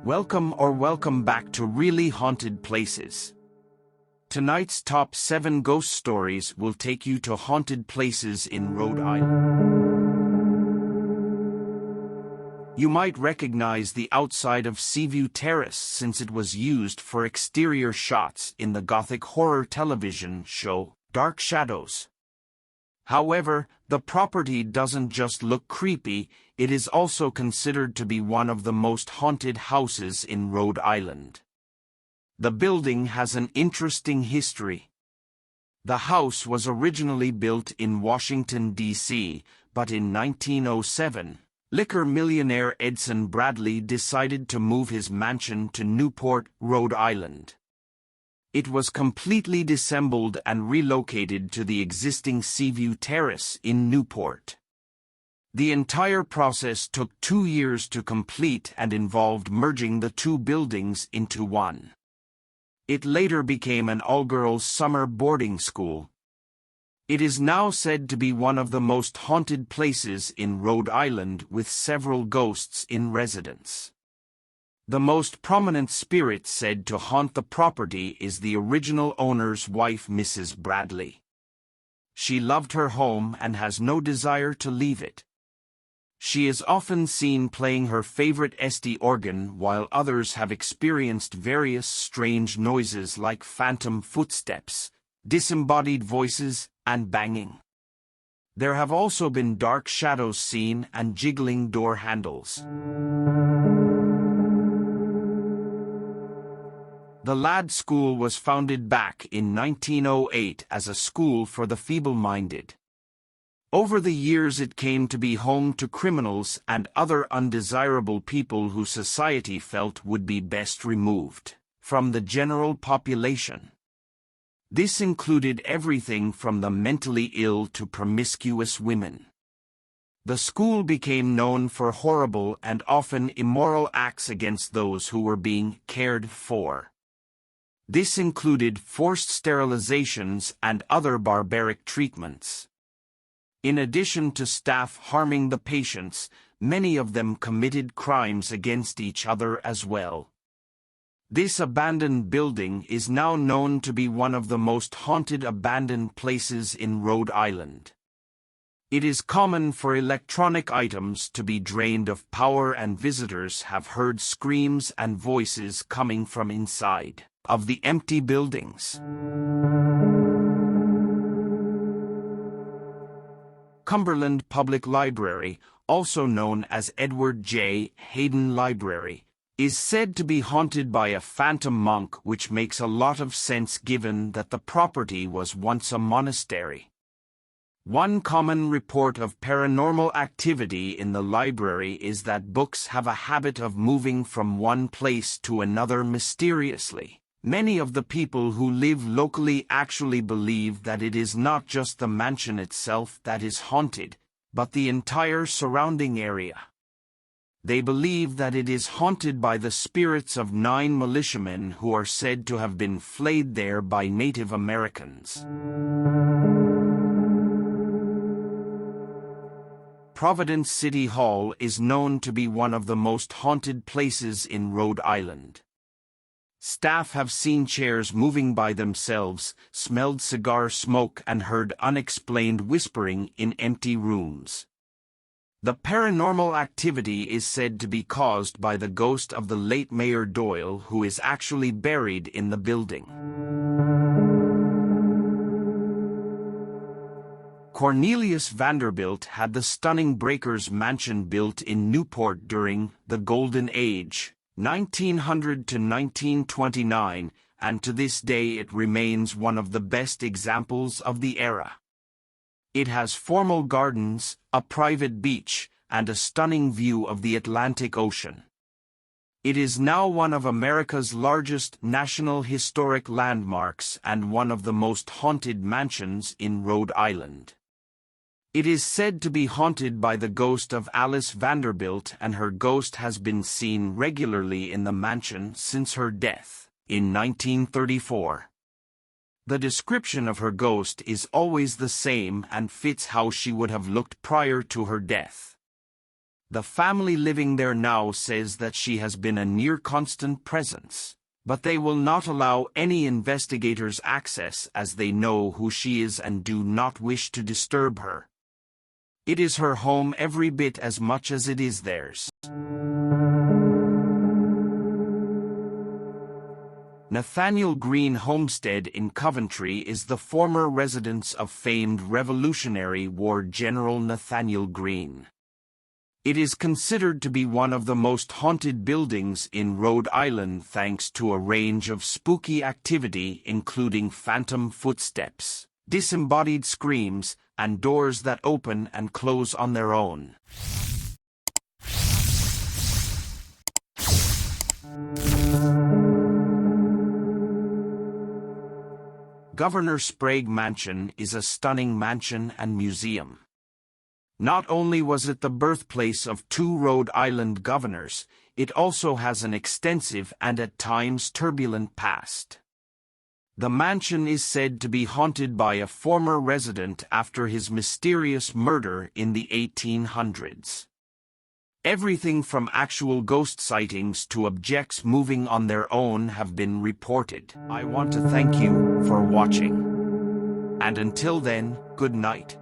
Welcome back to Really Haunted Places. Tonight's top 7 ghost stories will take you to haunted places in Rhode Island. You might recognize the outside of Seaview Terrace since it was used for exterior shots in the Gothic horror television show, Dark Shadows. However, the property doesn't just look creepy, it is also considered to be one of the most haunted houses in Rhode Island. The building has an interesting history. The house was originally built in Washington, D.C., but in 1907, liquor millionaire Edson Bradley decided to move his mansion to Newport, Rhode Island. It was completely disassembled and relocated to the existing Seaview Terrace in Newport. The entire process took 2 years to complete and involved merging the two buildings into one. It later became an all-girls summer boarding school. It is now said to be one of the most haunted places in Rhode Island, with several ghosts in residence. The most prominent spirit said to haunt the property is the original owner's wife, Mrs. Bradley. She loved her home and has no desire to leave it. She is often seen playing her favorite SD organ, while others have experienced various strange noises like phantom footsteps, disembodied voices, and banging. There have also been dark shadows seen and jiggling door handles. The Ladd School was founded back in 1908 as a school for the feeble-minded. Over the years it came to be home to criminals and other undesirable people who society felt would be best removed from the general population. This included everything from the mentally ill to promiscuous women. The school became known for horrible and often immoral acts against those who were being cared for. This included forced sterilizations and other barbaric treatments. In addition to staff harming the patients, many of them committed crimes against each other as well. This abandoned building is now known to be one of the most haunted abandoned places in Rhode Island. It is common for electronic items to be drained of power, and visitors have heard screams and voices coming from inside of the empty buildings. Cumberland Public Library, also known as Edward J. Hayden Library, is said to be haunted by a phantom monk, which makes a lot of sense given that the property was once a monastery. One common report of paranormal activity in the library is that books have a habit of moving from one place to another mysteriously. Many of the people who live locally actually believe that it is not just the mansion itself that is haunted, but the entire surrounding area. They believe that it is haunted by the spirits of 9 militiamen who are said to have been flayed there by Native Americans. Providence City Hall is known to be one of the most haunted places in Rhode Island. Staff have seen chairs moving by themselves, smelled cigar smoke, and heard unexplained whispering in empty rooms. The paranormal activity is said to be caused by the ghost of the late Mayor Doyle, who is actually buried in the building. Cornelius Vanderbilt had the stunning Breakers Mansion built in Newport during the Golden Age, 1900 to 1929, and to this day it remains one of the best examples of the era. It has formal gardens, a private beach, and a stunning view of the Atlantic Ocean. It is now one of America's largest National Historic Landmarks and one of the most haunted mansions in Rhode Island. It is said to be haunted by the ghost of Alice Vanderbilt, and her ghost has been seen regularly in the mansion since her death in 1934. The description of her ghost is always the same and fits how she would have looked prior to her death. The family living there now says that she has been a near-constant presence, but they will not allow any investigators access as they know who she is and do not wish to disturb her. It is her home every bit as much as it is theirs. Nathanael Greene Homestead in Coventry is the former residence of famed Revolutionary War General Nathanael Greene. It is considered to be one of the most haunted buildings in Rhode Island thanks to a range of spooky activity including phantom footsteps, disembodied screams, and doors that open and close on their own. Governor Sprague Mansion is a stunning mansion and museum. Not only was it the birthplace of 2 Rhode Island governors, it also has an extensive and at times turbulent past. The mansion is said to be haunted by a former resident after his mysterious murder in the 1800s. Everything from actual ghost sightings to objects moving on their own have been reported. I want to thank you for watching. And until then, good night.